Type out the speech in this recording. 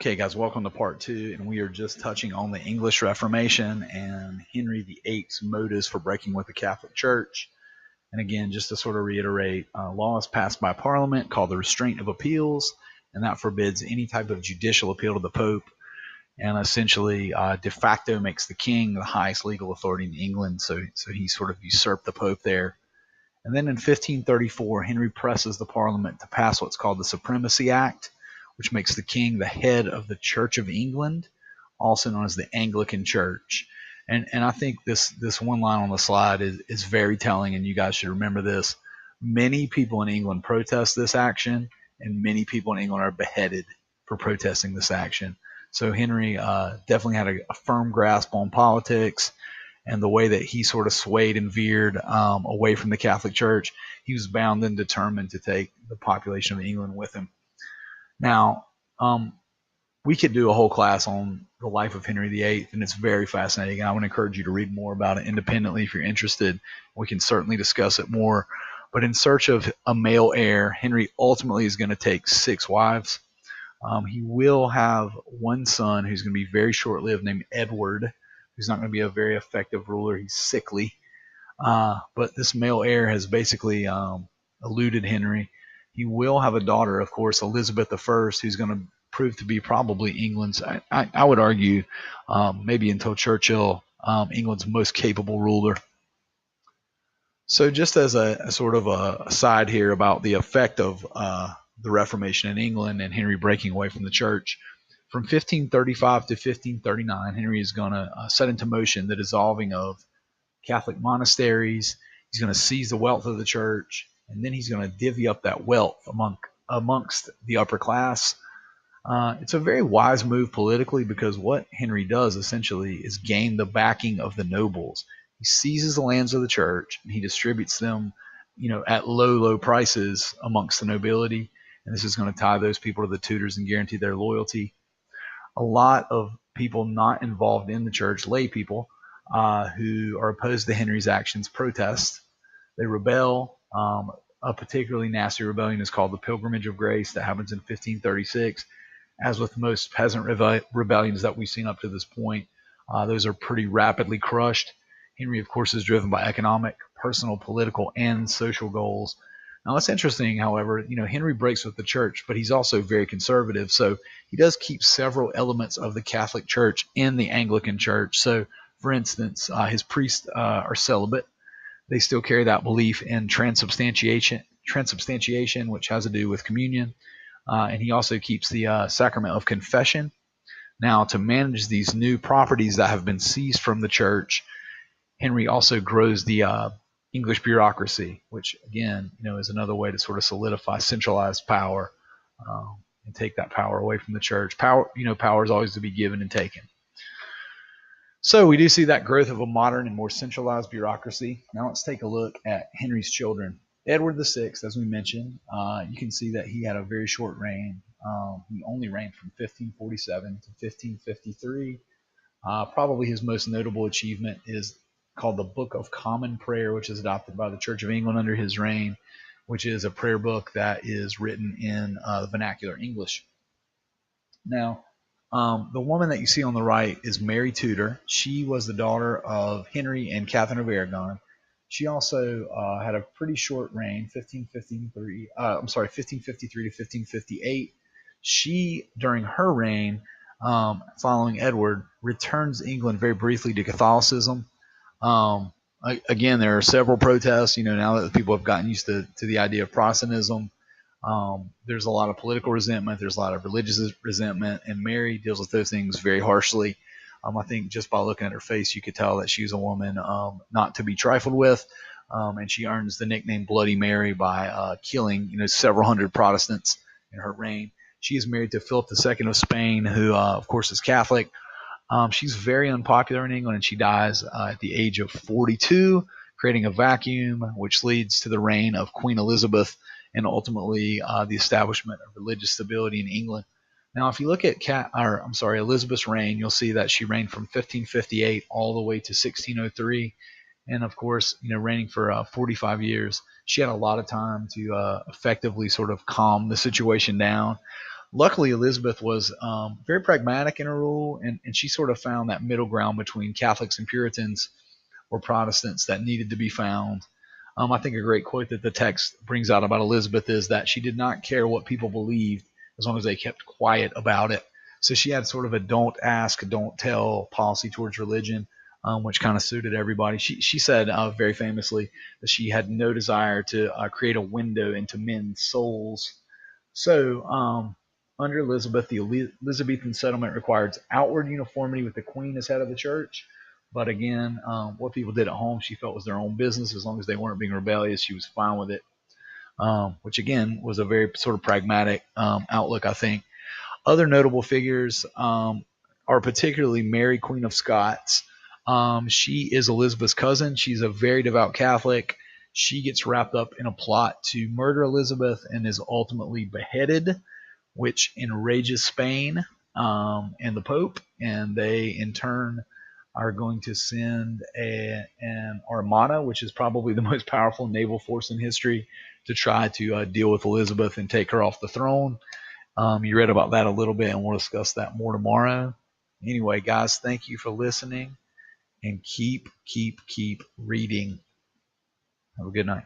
Okay, guys, welcome to part two, and we are just touching on the English Reformation and Henry VIII's motives for breaking with the Catholic Church. And again, just to sort of reiterate, laws passed by Parliament called the Restraint of Appeals, and that forbids any type of judicial appeal to the Pope, and essentially de facto makes the King the highest legal authority in England. So he sort of usurped the Pope there. And then in 1534, Henry presses the Parliament to pass what's called the Supremacy Act, which makes the king the head of the Church of England, also known as the Anglican Church. And I think this one line on the slide is very telling, and you guys should remember this. Many people in England protest this action, and many people in England are beheaded for protesting this action. So Henry definitely had a firm grasp on politics, and the way that he sort of swayed and veered away from the Catholic Church, he was bound and determined to take the population of England with him. Now, we could do a whole class on the life of Henry VIII, and it's very fascinating. And I would encourage you to read more about it independently if you're interested. We can certainly discuss it more. But in search of a male heir, Henry ultimately is going to take 6 wives. He will have one son who's going to be very short-lived named Edward, who's not going to be a very effective ruler. He's sickly. But this male heir has basically eluded Henry. He will have a daughter, of course, Elizabeth I, who's going to prove to be probably England's, I would argue, maybe until Churchill, England's most capable ruler. So just as a sort of a aside here about the effect of the Reformation in England and Henry breaking away from the church, from 1535 to 1539, Henry is going to set into motion the dissolving of Catholic monasteries. He's going to seize the wealth of the church, and then he's going to divvy up that wealth amongst the upper class. It's a very wise move politically, because what Henry does essentially is gain the backing of the nobles. He seizes the lands of the church and he distributes them, at low prices amongst the nobility. And this is going to tie those people to the tutors and guarantee their loyalty. A lot of people not involved in the church, lay people, who are opposed to Henry's actions, protest. They rebel. A particularly nasty rebellion is called the Pilgrimage of Grace that happens in 1536. As with most peasant rebellions that we've seen up to this point, those are pretty rapidly crushed. Henry, of course, is driven by economic, personal, political, and social goals. Now, it's interesting, however, Henry breaks with the church, but he's also very conservative. So he does keep several elements of the Catholic Church in the Anglican Church. So, for instance, his priests are celibate. They still carry that belief in transubstantiation, which has to do with communion. And he also keeps the sacrament of confession. Now, to manage these new properties that have been seized from the church, Henry also grows the English bureaucracy, which, again, is another way to sort of solidify centralized power and take that power away from the church. Power is always to be given and taken. So we do see that growth of a modern and more centralized bureaucracy. Now let's take a look at Henry's children. Edward VI, as we mentioned, you can see that he had a very short reign. He only reigned from 1547 to 1553. Probably his most notable achievement is called the Book of Common Prayer, which is adopted by the Church of England under his reign, which is a prayer book that is written in vernacular English. Now, the woman that you see on the right is Mary Tudor. She was the daughter of Henry and Catherine of Aragon. She also had a pretty short reign, 1553 to 1558. She, during her reign, following Edward, returns England very briefly to Catholicism. Again, there are several protests. Now that people have gotten used to the idea of Protestantism, there's a lot of political resentment. There's a lot of religious resentment, and Mary deals with those things very harshly. I think just by looking at her face, you could tell that she's a woman not to be trifled with, and she earns the nickname Bloody Mary by killing, several hundred Protestants in her reign. She is married to Philip II of Spain, who, of course, is Catholic. She's very unpopular in England, and she dies at the age of 42, creating a vacuum, which leads to the reign of Queen Elizabeth and ultimately the establishment of religious stability in England. Now, if you look at Elizabeth's reign, you'll see that she reigned from 1558 all the way to 1603. And of course, reigning for 45 years, she had a lot of time to effectively sort of calm the situation down. Luckily, Elizabeth was very pragmatic in her rule, and she sort of found that middle ground between Catholics and Puritans or Protestants that needed to be found. I think a great quote that the text brings out about Elizabeth is that she did not care what people believed as long as they kept quiet about it. So she had sort of a don't ask, don't tell policy towards religion, which kind of suited everybody. She said very famously that she had no desire to create a window into men's souls. So, under Elizabeth, the Elizabethan settlement required outward uniformity with the queen as head of the church. But again, what people did at home, she felt was their own business. As long as they weren't being rebellious, she was fine with it. Which again was a very sort of pragmatic outlook, I think. Other notable figures are particularly Mary, Queen of Scots. She is Elizabeth's cousin. She's a very devout Catholic. She gets wrapped up in a plot to murder Elizabeth and is ultimately beheaded, which enrages Spain and the Pope, and they in turn are going to send an armada, which is probably the most powerful naval force in history, to try to deal with Elizabeth and take her off the throne. You read about that a little bit, and we'll discuss that more tomorrow. Anyway, guys, thank you for listening, and keep reading. Have a good night.